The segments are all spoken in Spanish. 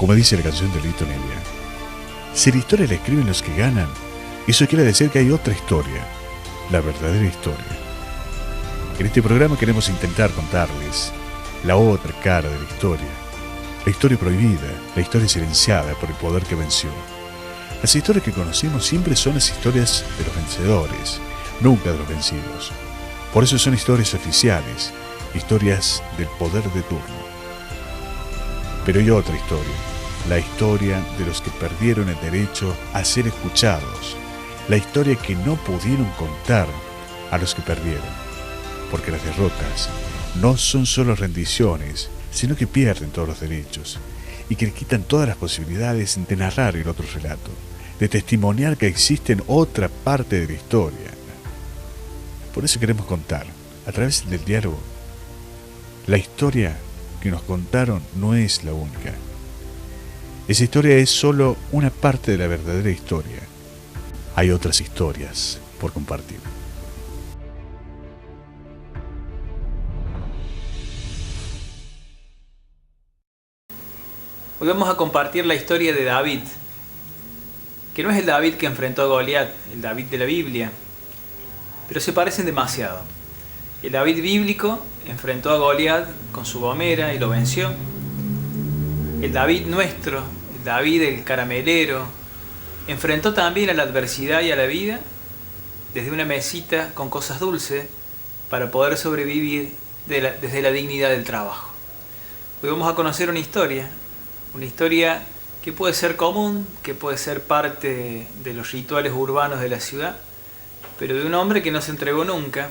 Como dice la canción de Lito Nevia, si la historia la escriben los que ganan, eso quiere decir que hay otra historia, la verdadera historia. En este programa queremos intentar contarles la otra cara de la historia prohibida, la historia silenciada por el poder que venció. Las historias que conocemos siempre son las historias de los vencedores, nunca de los vencidos. Por eso son historias oficiales, historias del poder de turno. Pero hay otra historia, la historia de los que perdieron el derecho a ser escuchados, la historia que no pudieron contar a los que perdieron, porque las derrotas no son solo rendiciones, sino que pierden todos los derechos y que le quitan todas las posibilidades de narrar el otro relato, de testimoniar que existe en otra parte de la historia. Por eso queremos contar, a través del diálogo, la historia que nos contaron no es la única. Esa historia es solo una parte de la verdadera historia. Hay otras historias por compartir. Hoy vamos a compartir la historia de David, que no es el David que enfrentó a Goliat, el David de la Biblia, pero se parecen demasiado. El David bíblico enfrentó a Goliat con su gomera y lo venció. El David nuestro, el David el caramelero, enfrentó también a la adversidad y a la vida desde una mesita con cosas dulces para poder sobrevivir desde la dignidad del trabajo. Hoy vamos a conocer una historia que puede ser común, que puede ser parte de los rituales urbanos de la ciudad, pero de un hombre que no se entregó nunca,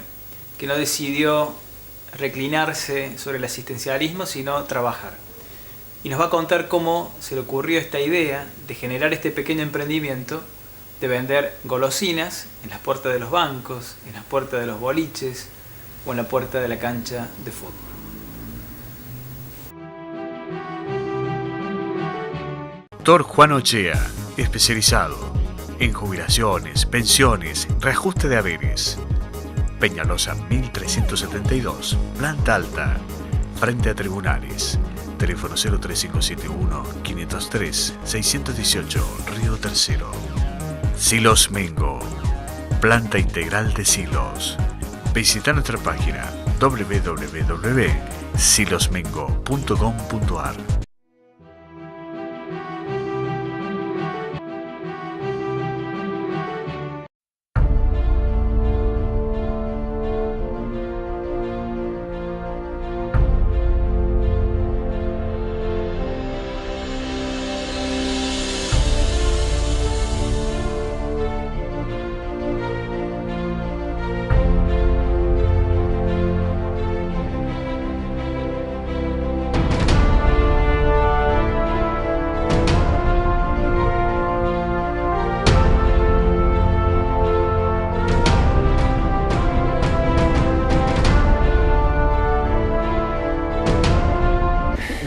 que no decidió reclinarse sobre el asistencialismo, sino trabajar. Y nos va a contar cómo se le ocurrió esta idea de generar este pequeño emprendimiento de vender golosinas en las puertas de los bancos, en las puertas de los boliches o en la puerta de la cancha de fútbol. Dr. Juan Ochea, especializado en jubilaciones, pensiones, reajuste de haberes. Peñalosa 1372, planta alta, frente a tribunales. Teléfono 03571-503-618, Río Tercero. Silos Mengo, planta integral de silos. Visita nuestra página www.silosmengo.com.ar.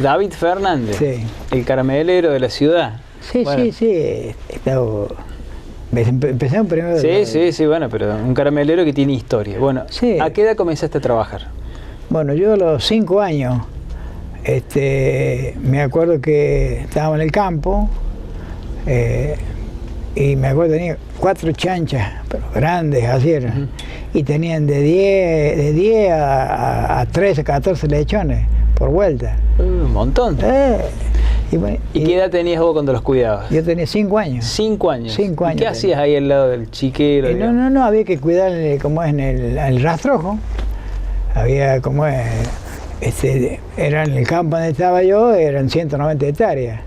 David Fernández, sí. El caramelero de la ciudad. Sí, bueno. sí. Empezamos primero. Sí, bueno, pero un caramelero que tiene historia. Bueno, sí. ¿A qué edad comenzaste a trabajar? Bueno, yo a los 5 años, me acuerdo que estábamos en el campo, y me acuerdo que tenía 4 chanchas, pero grandes, así eran, y tenían de 10 a 13, 14 lechones por vuelta. Un montón. ¿Y qué edad tenías vos cuando los cuidabas? Yo tenía 5 años. 5 años. 5 años. ¿Y qué hacías ahí al lado del chiquero? No, había que cuidar como es en el rastrojo. Había como es, era en el campo donde estaba yo, eran 190 hectáreas.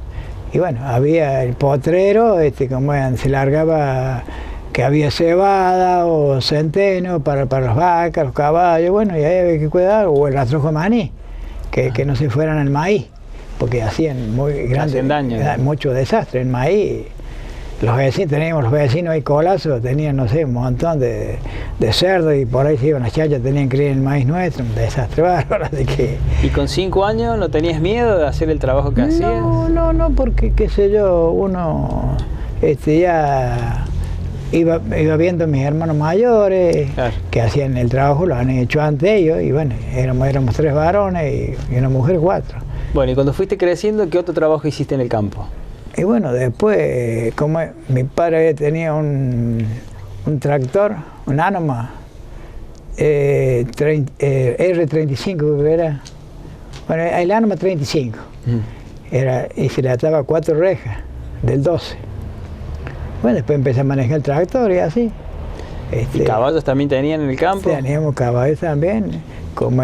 Y bueno, había el potrero, como se largaba, que había cebada o centeno para las vacas, los caballos, bueno, y ahí había que cuidar, o el rastrojo de maní, que no se fueran al maíz, porque hacían muy grandes, mucho desastre en maíz. Los vecinos ahí colazos, tenían, no sé, un montón de cerdos, y por ahí se iban las chachas, tenían que ir en el maíz nuestro, un desastre bárbaro, así que... ¿Y con 5 años no tenías miedo de hacer el trabajo que hacías? No, porque, qué sé yo, uno ya iba viendo a mis hermanos mayores, claro, que hacían el trabajo, lo han hecho antes ellos, y bueno, éramos 3 varones y una mujer 4. Bueno, y cuando fuiste creciendo, ¿qué otro trabajo hiciste en el campo? Y bueno, después, como mi padre tenía un tractor, un Anoma, R35 creo que era. Bueno, el Anoma 35. Era, y se le ataba 4 rejas del 12. Bueno, después empecé a manejar el tractor y así. ¿Y caballos también tenían en el campo? Teníamos caballos también. Como,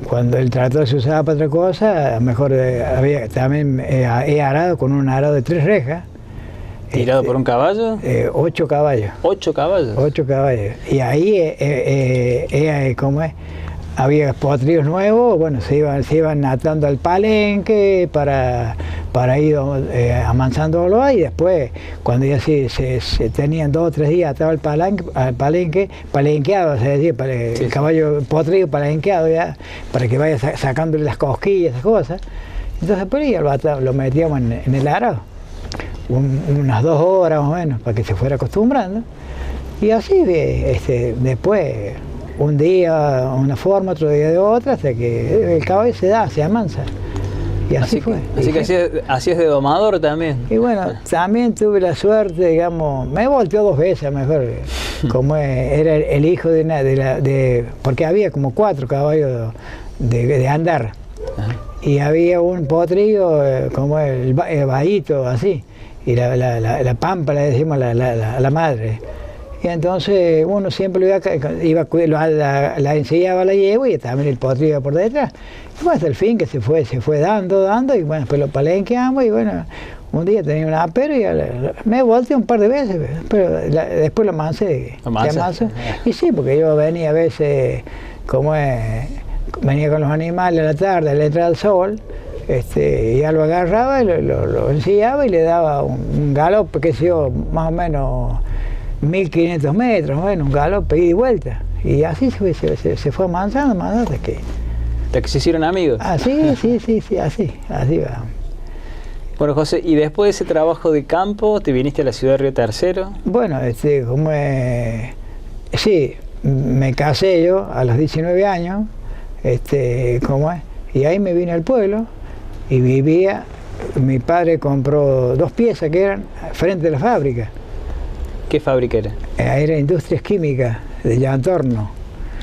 cuando el tractor se usaba para otra cosa, a lo mejor había también he arado con un arado de 3 rejas. ¿Tirado por un caballo? 8 caballos. ¿8 caballos? 8 caballos. Y ahí, ¿cómo es? Había potrillos nuevos, bueno, se iban atando al palenque para ir amansándolo, y después, cuando ya se tenían 2 o 3 días atado al palenque, palenqueado, se decía, el caballo potrillo palenqueado ya, para que vaya sacándole las cosquillas, esas cosas. Entonces, por ahí lo metíamos en el arado, unas 2 horas más o menos, para que se fuera acostumbrando. Y así, después, un día una forma, otro día de otra, hasta que el caballo se amansa. Y así fue. Así que así es de domador también. Y bueno, también tuve la suerte, digamos, me volteó 2 veces, a lo mejor, como era el hijo porque había como 4 caballos de andar. Ajá. Y había un potrillo, como el vallito, así, y la pampa, le decimos la madre. Y entonces uno siempre la ensillaba la yegua y también el potrillo iba por detrás. Y bueno, hasta el fin que se fue dando, y bueno, después lo palenqueamos y bueno, un día tenía un apero y me volteé un par de veces, pero después lo amancé. Y sí, porque yo venía a veces, venía con los animales a la tarde, le entraba el sol, ya lo agarraba y lo ensillaba y le daba un galope, que sé yo, más o menos 1500 metros, bueno, un galope, ida y vuelta. Y así se fue avanzando hasta que se hicieron amigos. Sí, así va. Bueno, José, ¿y después de ese trabajo de campo te viniste a la ciudad de Río Tercero? Bueno, sí, me casé yo a los 19 años, y ahí me vine al pueblo y vivía, mi padre compró 2 piezas que eran frente a la fábrica. ¿Qué fábrica era? Era Industrias Químicas de Llantorno.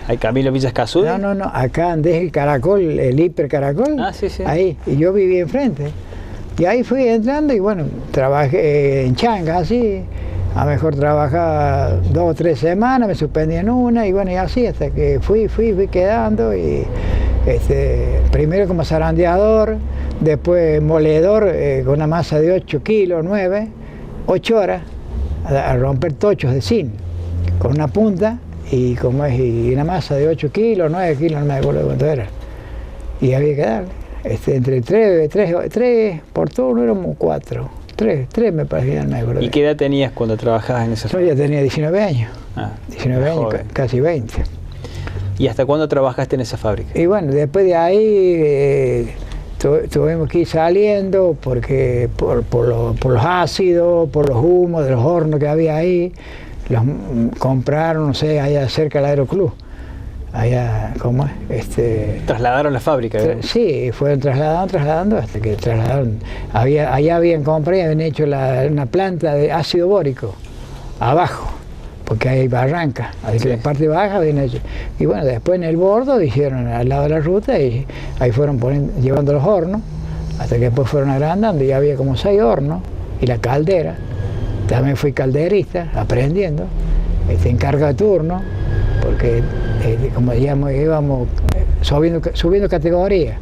¿Hay Camilo Villas Cazú? No, acá andé el Caracol, el Hiper Caracol. Sí. Ahí, y yo vivía enfrente. Y ahí fui entrando y bueno, trabajé en changa, así. A lo mejor trabajaba 2 o 3 semanas, me suspendí en una y bueno, y así hasta que fui quedando y primero como zarandeador, después moledor con una masa de 8 kilos, 9, 8 horas. A romper tochos de zinc con una punta y una masa de 8 kilos, 9 kilos, no me acuerdo cuánto era. Y había que darle. Entre 3 por turno éramos 4. 3 me parecía, no me acuerdo. ¿Y qué edad tenías cuando trabajabas en esa fábrica? Yo ya tenía 19 años. 19 años, casi 20. ¿Y hasta cuándo trabajaste en esa fábrica? Y bueno, después de ahí tuvimos que ir saliendo porque por los ácidos, por los humos de los hornos que había ahí, los compraron, no sé, allá cerca del Aeroclub. Allá, ¿cómo es? ¿Trasladaron la fábrica? Sí, fueron trasladando hasta que trasladaron. Allá habían comprado y habían hecho una planta de ácido bórico, abajo, porque hay barranca, así que la parte baja habían hecho. Y bueno, después en el bordo hicieron al lado de la ruta y ahí fueron llevando los hornos, hasta que después fueron agrandando y había como 6 hornos y la caldera. También fui calderista, aprendiendo, en carga de turno, porque como digamos, íbamos subiendo categoría.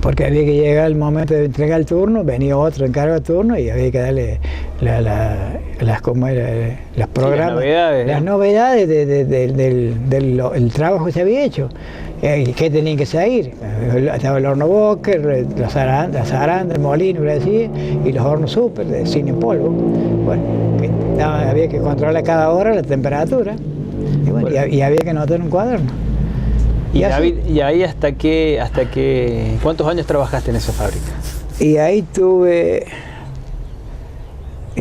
Porque había que llegar el momento de entregar el turno, venía otro en cargo de turno y había que darle las programas, las novedades del trabajo que se había hecho, que tenían que seguir. Estaba el horno Boker, las arandas, el molino, y los hornos super de cine polvo. Bueno, había que controlar cada hora la temperatura y había que anotar en un cuaderno. ¿Y David, y ahí hasta qué cuántos años trabajaste en esa fábrica? Y ahí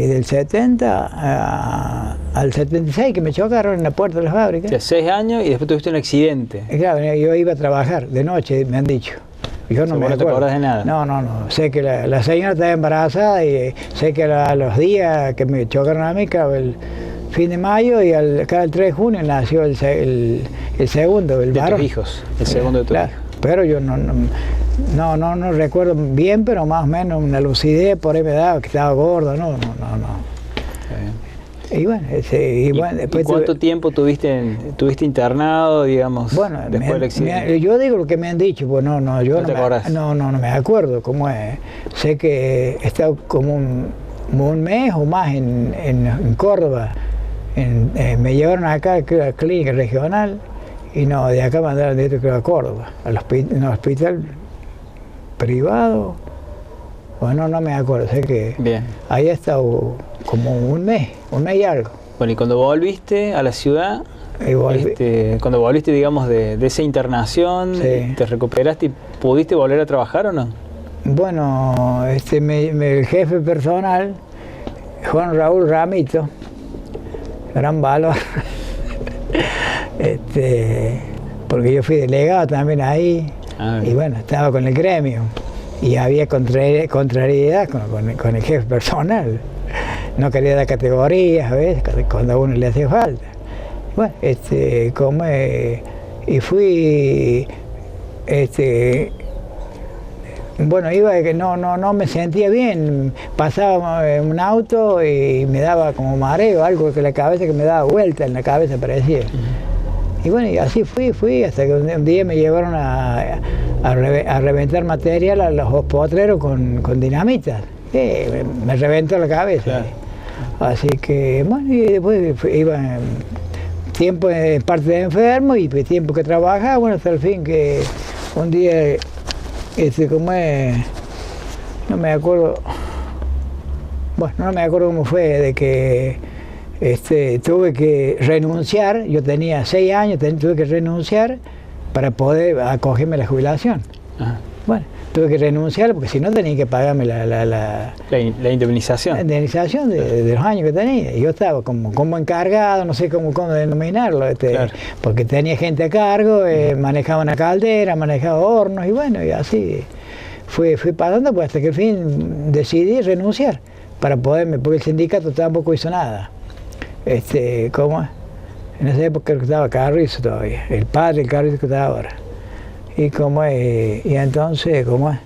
Y del 70 al 76 que me chocaron en la puerta de la fábrica. O sea, 6 años y después tuviste un accidente. Y claro, yo iba a trabajar de noche, me han dicho. Yo no me acuerdo. ¿No te acordás de nada? No. Sé que la señora estaba embarazada y sé que a los días que me chocaron a mí, claro, el fin de mayo y cada el 3 de junio nació el segundo, el varón. De tus hijos, el segundo de tus hijos. Pero yo no recuerdo bien, pero más o menos una lucidez por ahí me daba, que estaba gordo, no. Y bueno, después ¿cuánto tiempo tuviste internado, digamos, bueno, después del accidente? yo digo lo que me han dicho, pues yo ¿No te acordás? No me acuerdo cómo es. Sé que he estado como un mes o más en Córdoba. Me llevaron acá a la clínica regional y no, de acá mandaron directo a Córdoba, al hospital privado. Bueno, no me acuerdo, sé que Bien. ahí he estado como un mes y algo. Bueno, y cuando volviste a la ciudad, cuando volviste, digamos, de esa internación, sí. ¿Te recuperaste y pudiste volver a trabajar o no? Bueno, el jefe personal, Juan Raúl Ramito, gran valor, porque yo fui delegado también ahí, y bueno, estaba con el gremio. Y había contrariedad con el jefe personal. No quería dar categorías a veces, cuando a uno le hacía falta. Bueno, y fui, bueno, iba que no me sentía bien. Pasaba un auto y me daba como mareo, algo que la cabeza que me daba vuelta en la cabeza parecía. Y bueno, y así fui, hasta que un día me llevaron a reventar material a los potreros con dinamita. Me reventó la cabeza. Claro. Así que, bueno, y después iba tiempo en parte de enfermo y tiempo que trabajaba, bueno, hasta el fin que un día, no me acuerdo, bueno, no me acuerdo cómo fue, de que tuve que renunciar, yo tenía 6 años, tuve que renunciar para poder acogerme a la jubilación. Ajá. Bueno, tuve que renunciar porque si no tenía que pagarme la indemnización. La indemnización de los años que tenía. Y yo estaba como encargado, no sé cómo denominarlo, claro. Porque tenía gente a cargo, manejaba una caldera, manejaba hornos y bueno, y así fui pasando pues hasta que al fin decidí renunciar para poderme, porque el sindicato tampoco hizo nada. ¿Cómo es? En esa época creo que estaba Carrizo todavía, el padre del Carrizo que está ahora. Y entonces, ¿cómo es?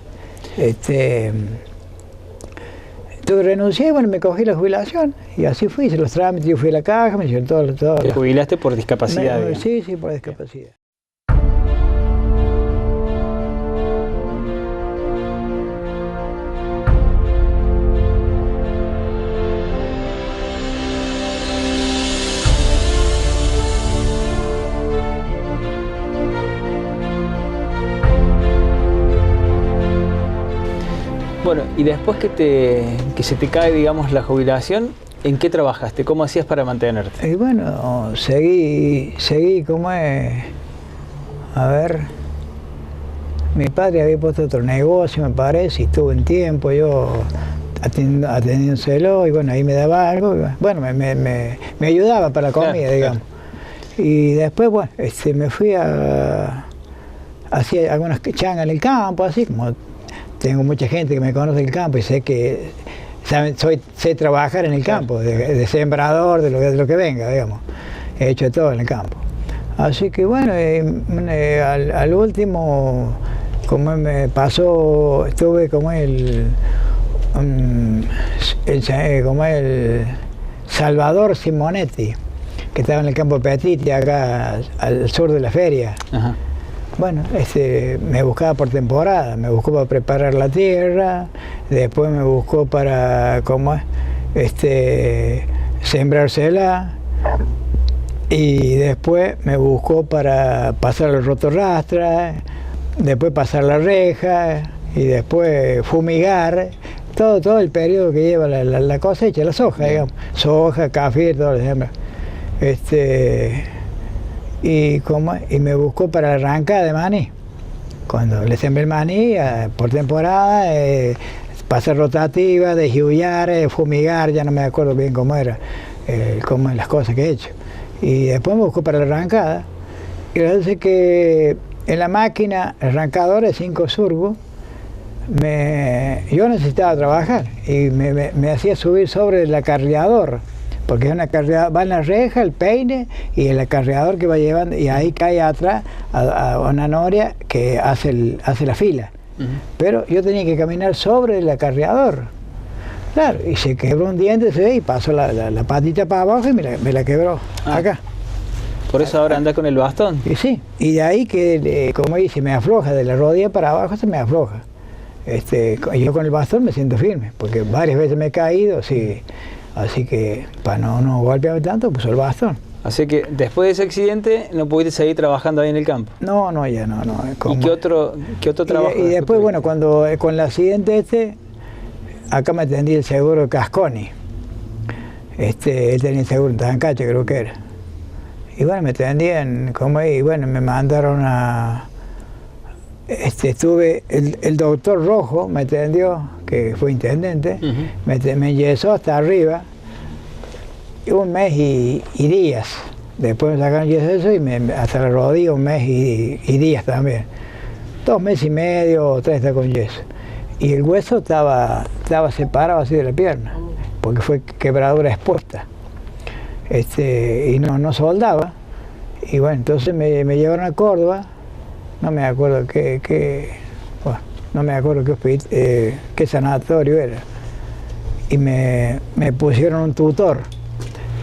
Tuve que renunciar y bueno, me cogí la jubilación y así fui, hice los trámites, yo fui a la caja, me hicieron todo. ¿Te jubilaste por discapacidad? Sí, por discapacidad. Bueno, y después que se te cae, digamos, la jubilación, ¿en qué trabajaste? ¿Cómo hacías para mantenerte? Y bueno, seguí, ¿cómo es? A ver, mi padre había puesto otro negocio, me parece, y estuve un tiempo yo atendiéndoselo, y bueno, ahí me daba algo, y bueno, me ayudaba para la comida, claro, digamos. Claro. Y después, bueno, me fui hacía algunas changas en el campo, así como tengo mucha gente que me conoce en el campo y sé que sé trabajar en el campo, de sembrador, de lo que venga, digamos. He hecho todo en el campo. Así que bueno, al último, como me pasó, estuve como el Salvador Simonetti, que estaba en el campo Petiti, acá al sur de la feria. Ajá. Bueno, me buscaba por temporada, me buscó para preparar la tierra, después me buscó para, sembrársela, y después me buscó para pasar el rotorrastra, después pasar la reja, y después fumigar, todo el periodo que lleva la cosecha, la soja, digamos, soja, café, todo lo demás. Y me buscó para la arrancada de maní. Cuando le sembré el maní, por temporada, pasar rotativa, deshiullar, fumigar, ya no me acuerdo bien cómo era, cómo las cosas que he hecho. Y después me busco para la arrancada. Y le dice que en la máquina arrancadora de 5 surgos, yo necesitaba trabajar y me hacía subir sobre el acarreador, porque es una va en la reja, el peine y el acarreador que va llevando, y ahí cae atrás a una noria que hace la fila. Pero yo tenía que caminar sobre el acarreador. Claro, y se quebró un diente y pasó la patita para abajo y me la quebró acá. Por eso ahora anda con el bastón. Y sí, y de ahí que, como dice, me afloja, de la rodilla para abajo se me afloja. Yo con el bastón me siento firme, porque varias veces me he caído, sí. Así que para no golpearme tanto, puso el bastón. Así que después de ese accidente no pudiste seguir trabajando ahí en el campo. No, ya no. ¿Y qué otro trabajo? Y después, bueno, cuando con el accidente acá me atendí el seguro de Casconi. Él tenía el seguro en Tancache, creo que era. Y bueno, me atendían, y bueno, me mandaron a... estuve, el doctor Rojo me atendió, que fue intendente, me enyesó hasta arriba, un mes y días. Después me sacaron yeso y hasta la rodilla un mes y días también. 2 meses y medio o 3 con yeso. Y el hueso estaba separado así de la pierna, porque fue quebradura expuesta. Y no soldaba. Y bueno, entonces me llevaron a Córdoba. No me acuerdo qué sanatorio era. Y me pusieron un tutor.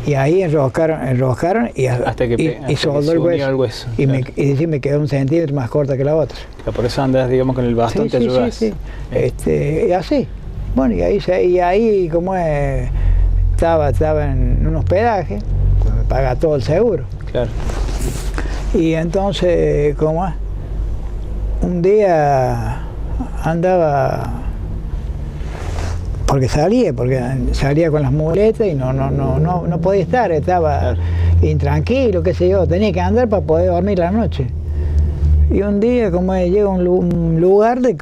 Y ahí enroscaron y soldó el hueso. Y me quedó 1 centímetro más corta que la otra. Por eso andas, digamos, con el bastón, te ayudas. Sí. Y así. Bueno, y ahí como estaba en un hospedaje, pues me paga todo el seguro. Claro. Y entonces, un día andaba, porque salía con las muletas y no podía estar, estaba intranquilo, qué sé yo, tenía que andar para poder dormir la noche. Y un día llega a un lugar de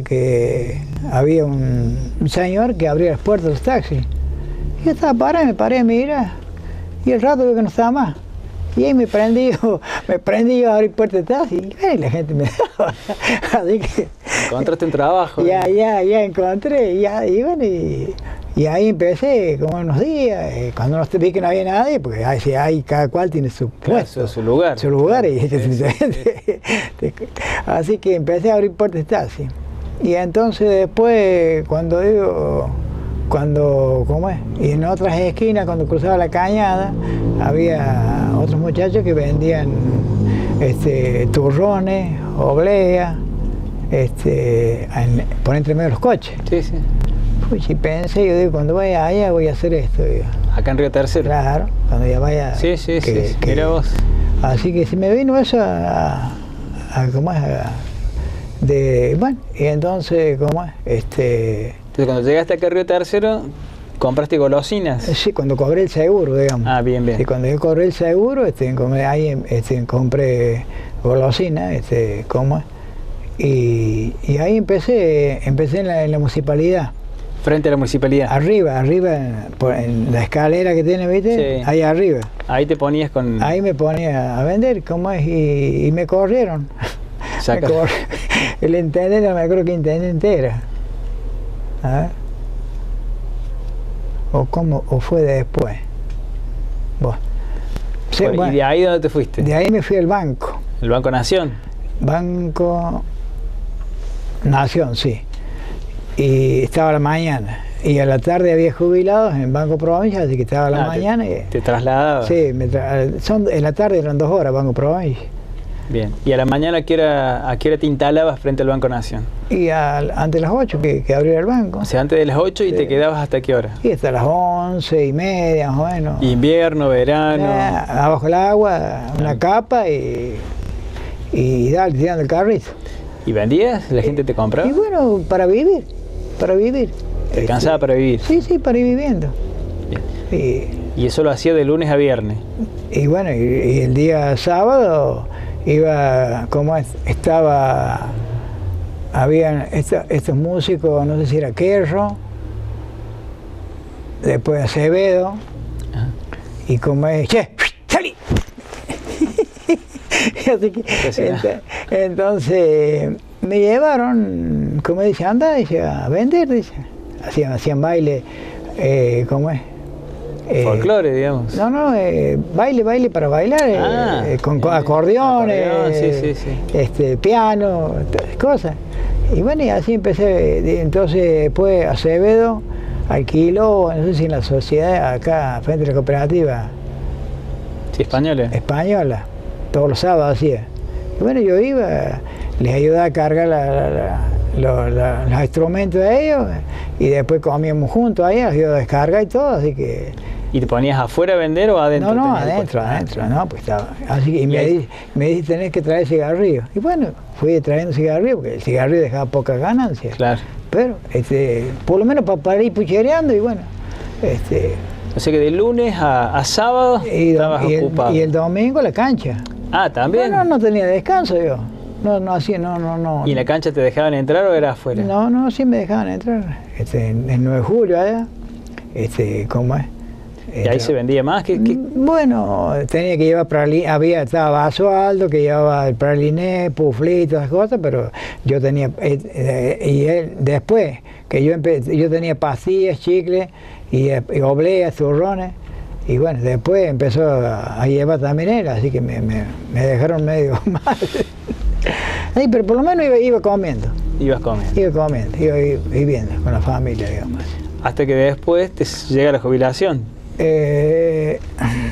que había un señor que abría las puertas de los taxis. Y yo estaba parado, me paré a mirar, y el rato veo que no estaba más. Y ahí me prendí yo a abrir puertas de taxi, y la gente me daba. Así que... ¿Encontraste un trabajo? Ya encontré, y ahí empecé como unos días, cuando no vi que no había nadie, porque cada cual tiene su puesto, su lugar. Así que empecé a abrir puertas de taxi. Y entonces después, y en otras esquinas, cuando cruzaba la cañada, había otros muchachos que vendían turrones, obleas, por entre medio de los coches. Sí. Pues y pensé, yo digo, cuando vaya allá voy a hacer esto. Digo. Acá en Río Tercero. Claro, cuando ya vaya. Sí. Mira vos. Así que se me vino eso y entonces, Entonces cuando llegaste acá a Río Tercero, ¿compraste golosinas? Sí, cuando cobré el seguro, digamos. Ah, bien. Sí, cuando yo cobré el seguro, compré golosinas, y ahí empecé en la municipalidad. ¿Frente a la municipalidad? Arriba, en la escalera que tiene, ¿viste? Sí. Ahí arriba. Ahí te ponías con... Ahí me ponía a vender, y me corrieron. El intendente, me acuerdo que intendente era. A ver. ¿O fue después? Sí, ¿Y de ahí dónde te fuiste? De ahí me fui al banco. ¿El Banco Nación? Banco Nación, sí. Y estaba a la mañana. Y a la tarde había jubilados en Banco Provincia, así que estaba a la mañana. ¿Te trasladabas? Sí, en la tarde eran 2 horas Banco Provincia. Bien. ¿Y a la mañana a qué hora te instalabas frente al Banco Nación? Y antes de las 8 que abría el banco. O sea, antes de las 8 y te quedabas hasta qué hora? Y hasta las 11:30 más o menos. Invierno, verano. Abajo el agua, una capa y dale, tirando el carrito. ¿Y vendías? ¿La gente te compraba? Y bueno, para vivir. ¿Te alcanzaba para vivir? Sí, para ir viviendo. Bien. ¿Y eso lo hacía de lunes a viernes? Y bueno, y el día sábado estaba habían estos músicos, no sé si era Querro, después Acevedo, y como es, che, salí. Así que, entonces me llevaron, como dice, anda, dice, a vender, dice. Hacían baile, ¿cómo es? Folclore, digamos. No, baile para bailar, con acordeones, sí. Piano, cosas. Y bueno, y así empecé. Entonces después Acevedo alquiló, no sé si en la sociedad acá, frente a la cooperativa. Sí, Española. Todos los sábados hacía. Y bueno, yo iba, les ayudaba a cargar los instrumentos de ellos y después comíamos juntos ahí, los ayudaba a descargar y todo, así que... ¿Y te ponías afuera a vender o adentro? No, adentro, no, pues estaba. Así que me dice, tenés que traer cigarrillos. Y bueno, fui trayendo cigarrillos, porque el cigarrillo dejaba pocas ganancias. Claro. Pero, por lo menos para ir puchereando y bueno, O sea que de lunes a sábado estabas ocupado. Y el domingo la cancha. Ah, ¿también? No tenía descanso yo. No hacía, no. ¿Y en la cancha te dejaban entrar o era afuera? No, sí me dejaban entrar. En 9 de julio allá, ¿cómo es? ¿Y ahí se vendía más? Bueno, tenía que llevar praliné, estaba Basualdo que llevaba el praliné, puflito, esas cosas, pero yo tenía, y él, después que yo tenía pastillas, chicles, y obleas, turrones, y bueno, después empezó a llevar también él, así que me dejaron medio mal. Sí, pero por lo menos iba comiendo. Ibas comiendo. Iba viviendo con la familia, digamos. Hasta que después te llega la jubilación.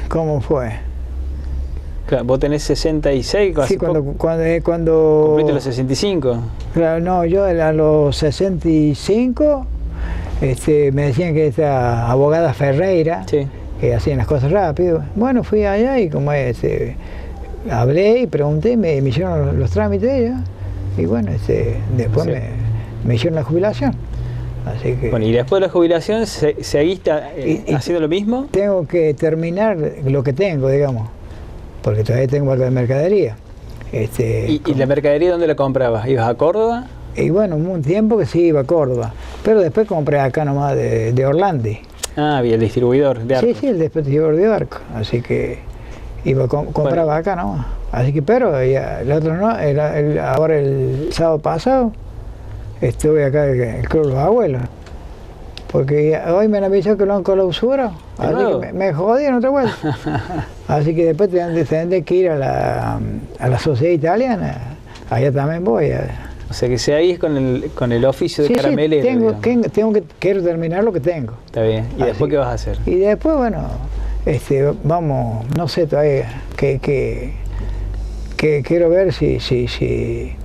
¿Cómo fue? Claro, vos tenés 66, sí, cuando cumpliste los 65. Claro, no, yo a los 65 me decían que esta abogada Ferreira, sí, que hacían las cosas rápido. Bueno, fui allá y como hablé y pregunté, me hicieron los trámites ellos y bueno, después sí, me hicieron la jubilación. Así que, bueno, y después de la jubilación, ¿seguiste haciendo lo mismo? Tengo que terminar lo que tengo, digamos, porque todavía tengo algo de mercadería. ¿Y la mercadería dónde la comprabas? ¿Ibas a Córdoba? Y bueno, hubo un tiempo que sí iba a Córdoba, pero después compré acá nomás de Orlandi. Ah, había el distribuidor de Arco. Sí, el distribuidor de Arco, así que compraba bueno, acá nomás. Así que, pero ya, el otro no, ahora el sábado pasado, estuve acá en el Club de los Abuelos, porque hoy me han avisado que lo han clausurado, así que me jodieron otra vuelta. Así que después tendré que ir a la sociedad italiana, allá también voy. O sea que seguís con el oficio de caramelero. Sí, quiero terminar lo que tengo. Está bien. ¿Y después qué vas a hacer? Y después, bueno, vamos, no sé todavía, que quiero ver si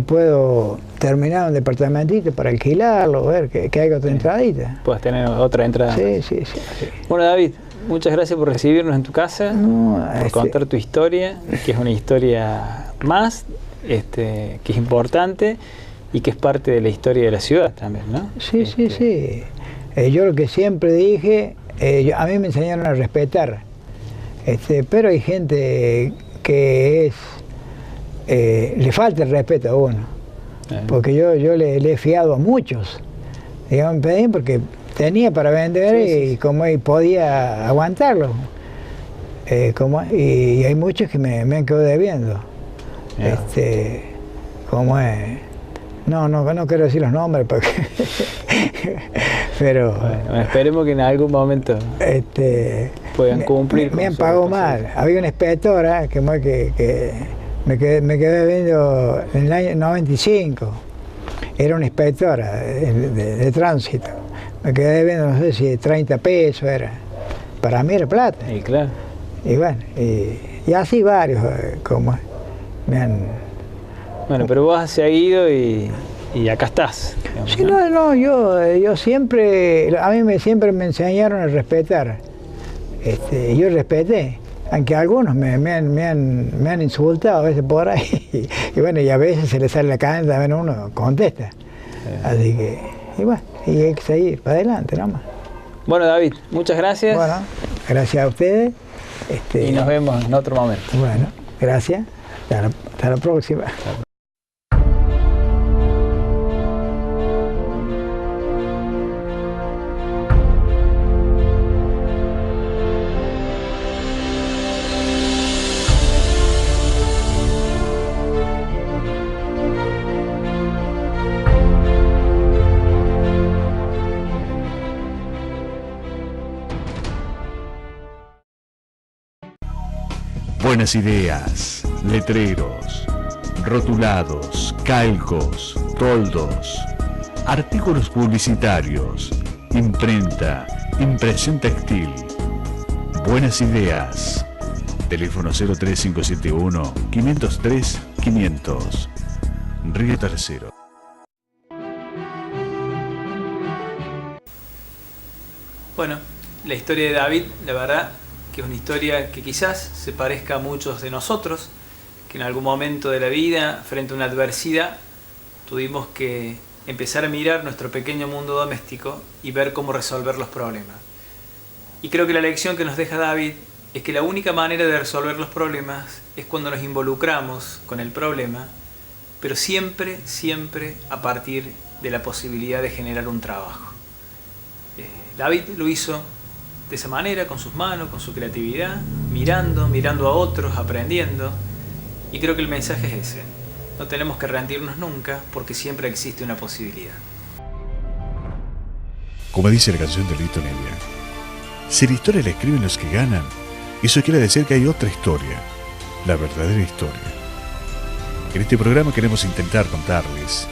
puedo terminar un departamentito para alquilarlo, ver que hay otra entradita. Puedes tener otra entrada. Sí. Bueno, David, muchas gracias por recibirnos en tu casa, por contar tu historia, que es una historia más, que es importante y que es parte de la historia de la ciudad también, ¿no? Sí. Yo lo que siempre dije, a mí me enseñaron a respetar, pero hay gente que le falta el respeto a uno. Porque yo le he fiado a muchos, digamos, porque tenía para vender y como podía aguantarlo. Y hay muchos que me han quedado debiendo. No quiero decir los nombres porque pero bueno, esperemos que en algún momento puedan cumplir. Me han pagado mal. Había una inspectora que me quedé viendo en el año 95. Era una inspectora de tránsito. Me quedé viendo, no sé si 30 pesos era. Para mí era plata. Y claro. Y bueno, y así varios como me han... Bueno, pero vos has seguido y acá estás. Digamos, sí, no, yo siempre, a mí siempre me enseñaron a respetar. Yo respeté. Aunque algunos me han insultado a veces por ahí, y bueno, y a veces se le sale la cadena, también uno contesta. Así que, y bueno, y hay que seguir para adelante nomás. Bueno, David, muchas gracias. Bueno, gracias a ustedes. Y nos vemos en otro momento. Bueno, gracias. Hasta la próxima. Buenas ideas, letreros, rotulados, calcos, toldos, artículos publicitarios, imprenta, impresión textil. Buenas ideas. Teléfono 03571 503 500. Río Tercero. Bueno, la historia de David, la verdad que es una historia que quizás se parezca a muchos de nosotros, que en algún momento de la vida, frente a una adversidad, tuvimos que empezar a mirar nuestro pequeño mundo doméstico y ver cómo resolver los problemas. Y creo que la lección que nos deja David es que la única manera de resolver los problemas es cuando nos involucramos con el problema, pero siempre, siempre a partir de la posibilidad de generar un trabajo. David lo hizo de esa manera, con sus manos, con su creatividad, mirando a otros, aprendiendo. Y creo que el mensaje es ese. No tenemos que rendirnos nunca porque siempre existe una posibilidad. Como dice la canción de Lito Nevia, si la historia la escriben los que ganan, eso quiere decir que hay otra historia, la verdadera historia. En este programa queremos intentar contarles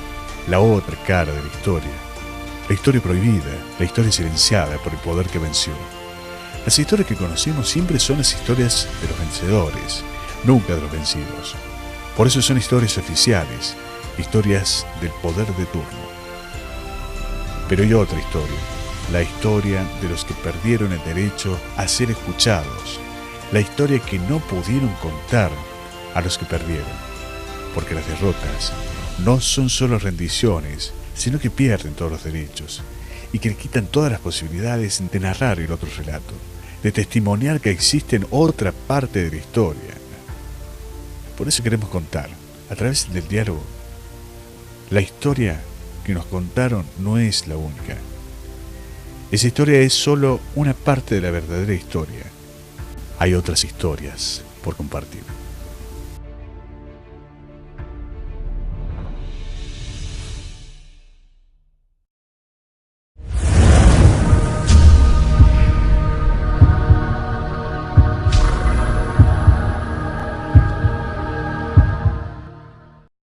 la otra cara de la historia prohibida, la historia silenciada por el poder que venció. Las historias que conocemos siempre son las historias de los vencedores, nunca de los vencidos. Por eso son historias oficiales, historias del poder de turno. Pero hay otra historia, la historia de los que perdieron el derecho a ser escuchados, la historia que no pudieron contar a los que perdieron, porque las derrotas no son solo rendiciones, sino que pierden todos los derechos y que le quitan todas las posibilidades de narrar el otro relato, de testimoniar que existe otra parte de la historia. Por eso queremos contar, a través del diálogo, la historia que nos contaron no es la única. Esa historia es solo una parte de la verdadera historia. Hay otras historias por compartir.